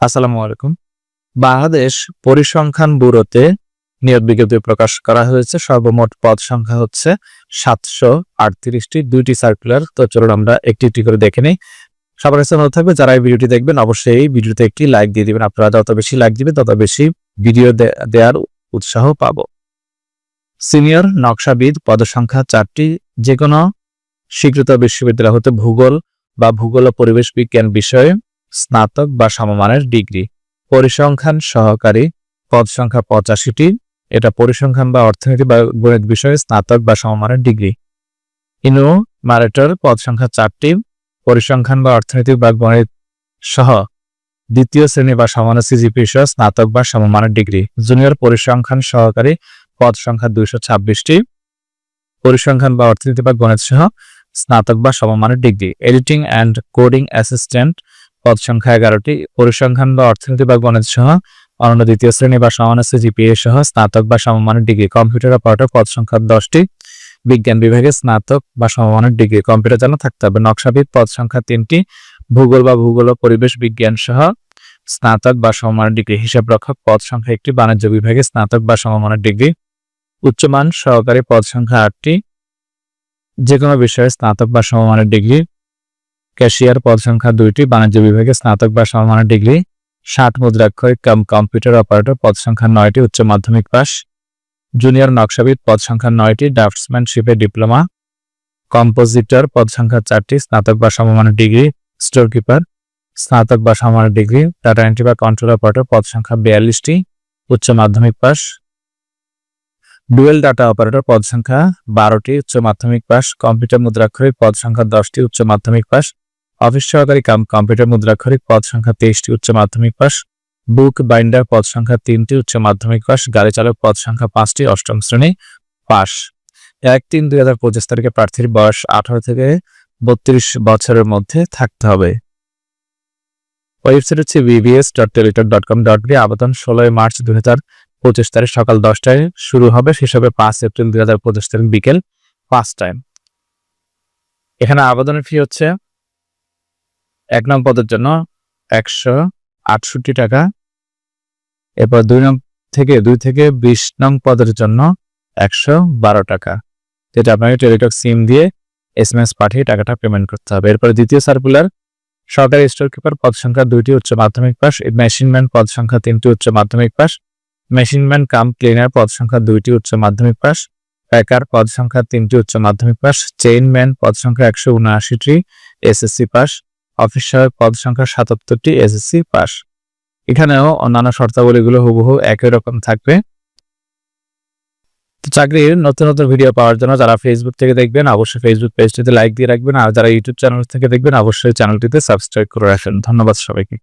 আসসালামু আলাইকুম। বাংলাদেশ পরিসংখ্যান ব্যুরোতে নিয়োগ বিজ্ঞপ্তি প্রকাশ করা হয়েছে। সর্বমোট পদ সংখ্যা হচ্ছে 738টি, 2টি সার্কুলার। তো চলুন আমরা একটি একটি করে দেখে নিই। সবার কাছে অনুরোধ থাকবে যারা এই ভিডিওটি দেখবেন অবশ্যই এই ভিডিওতে একটি লাইক দিয়ে দিবেন। আপনারা যত বেশি লাইক দিবেন তত বেশি ভিডিও দেওয়ার উৎসাহ পাবো। সিনিয়র নকশাবিদ পদসংখ্যা 4টি, যে কোনো স্বীকৃত বিশ্ববিদ্যালয় হতে ভূগোল বা ভূগোল ও পরিবেশ বিজ্ঞান বিষয়ে স্নাতক বা সমমানের ডিগ্রি। পরিসংখ্যান সহকারী পদ সংখ্যা 85টি, এটা পরিসংখ্যান বা অর্থনীতি বা গণিত বিষয়ে স্নাতক বা সমমানের ডিগ্রি। ইনুমারেটর পদ সংখ্যা 4টি, পরিসংখ্যান বা অর্থনীতি বা গণিত সহ দ্বিতীয় শ্রেণী বা সমানের সিজিপি সহ স্নাতক বা সমমানের ডিগ্রি। জুনিয়র পরিসংখ্যান সহকারী পদ সংখ্যা 226টি, পরিসংখ্যান বা অর্থনীতি বা গণিত সহ স্নাতক বা সমমানের degree. Editing and coding assistant পদ সংখ্যা 11টি, পরিসংখ্যান বা অর্থনীতি বা গণিত সহ অনন্য দ্বিতীয় শ্রেণী বা সমানের সিজিপিএ সহ স্নাতক বা সমমানের ডিগ্রি। কম্পিউটার অপারেটর পদ সংখ্যা 10টি, বিজ্ঞান বিভাগে স্নাতক বা সমমানের ডিগ্রি। কম্পিউটার জানা থাকতে হবে। নকশাবিদ পদ সংখ্যা 3টি, ভূগোল বা ভূগোল ও পরিবেশ বিজ্ঞান সহ স্নাতক বা সমমানের ডিগ্রি। হিসাব রক্ষক পদ সংখ্যা 1টি, বাণিজ্য বিভাগে স্নাতক বা সমমানের ডিগ্রি। উচ্চমান সহকারী পদ সংখ্যা 8টি, যে কোনো বিষয়ে স্নাতক বা সমমানের ডিগ্রি। ক্যাশিয়ার পদ সংখ্যা 2টি, বাণিজ্য বিভাগে স্নাতক বা সমমানের ডিগ্রি। 60 মুদ্রাক্ষরিক কম্পিউটার অপারেটর পদ সংখ্যা 9টি, উচ্চ মাধ্যমিক পাস। জুনিয়র নকশাবিদ পদ সংখ্যা 9টি, ড্রাফটসম্যানশিপে ডিপ্লোমা। কম্পোজিটর পদ সংখ্যা 4টি, স্নাতক বা সমমানের ডিগ্রি। স্টোর কিপার স্নাতক বা সমমানের ডিগ্রি। ডাটা এন্ট্রি বা কন্ট্রোল অপারেটর পদ সংখ্যা 42টি, উচ্চ মাধ্যমিক পাস। ডুয়েল ডাটা অপারেটর পদ সংখ্যা 12টি, উচ্চ মাধ্যমিক পাস। কম্পিউটার মুদ্রাক্ষরিক পদ সংখ্যা 10টি, উচ্চ মাধ্যমিক পাস। অফিস সহকারী কম্পিউটার মুদ্রাক্ষরিক পদ সংখ্যা 23টি, উচ্চ মাধ্যমিক পাস। বুক বাইন্ডার পদ সংখ্যা 3টি, উচ্চ মাধ্যমিক পাস। গাড়ি চালক পদ সংখ্যা 5টি, অষ্টম শ্রেণী পাস। 1-3-2025 তারিখে প্রার্থীর বয়স 18 থেকে 32 বছরের মধ্যে থাকতে হবে। ওয়েবসাইট হচ্ছে vbs.teletalk.com.bd। আবেদন 16 মার্চ 2025 তারিখ সকাল 10টায় শুরু হবে, শেষ হবে 5 এপ্রিল 2025 তারিখ বিকেল 5টায়। এখানে আবেদনের ফি হচ্ছে 1 নং পদের জন্য 168 টাকা, এরপর 2 থেকে 20 নং পদের জন্য 112 টাকা, যেটা আপনাকে টেলিটক সিম দিয়ে SMS পাঠিয়ে টাকাটা পেমেন্ট করতে হবে। এরপর দ্বিতীয় সার্কুলার, সরকারি স্টোর কিপার পদ সংখ্যা 2টি, উচ্চ মাধ্যমিক পাস। মেশিনম্যান পদ সংখ্যা 3টি, উচ্চ মাধ্যমিক পাস। মেশিনম্যান কাম ক্লিনার পদ সংখ্যা 2টি, উচ্চ মাধ্যমিক পাস। প্যাকার পদ সংখ্যা 3টি, উচ্চ মাধ্যমিক পাস। চেইনম্যান পদ সংখ্যা 179টি, এসএসসি পাস। অফিস সহায়ক পদ সংখ্যা 77টি, এসএসসি পাস। এখানেও অন্যান্য শর্তাবলীগুলো হুবহু একই রকম থাকবে। চাকরির নতুন নতুন ভিডিও পাওয়ার জন্য যারা ফেসবুক থেকে দেখবেন অবশ্যই ফেসবুক পেজটিতে লাইক দিয়ে রাখবেন, আর যারা ইউটিউব চ্যানেল থেকে দেখবেন অবশ্যই চ্যানেলটিতে সাবস্ক্রাইব করে রাখবেন। ধন্যবাদ সবাইকে।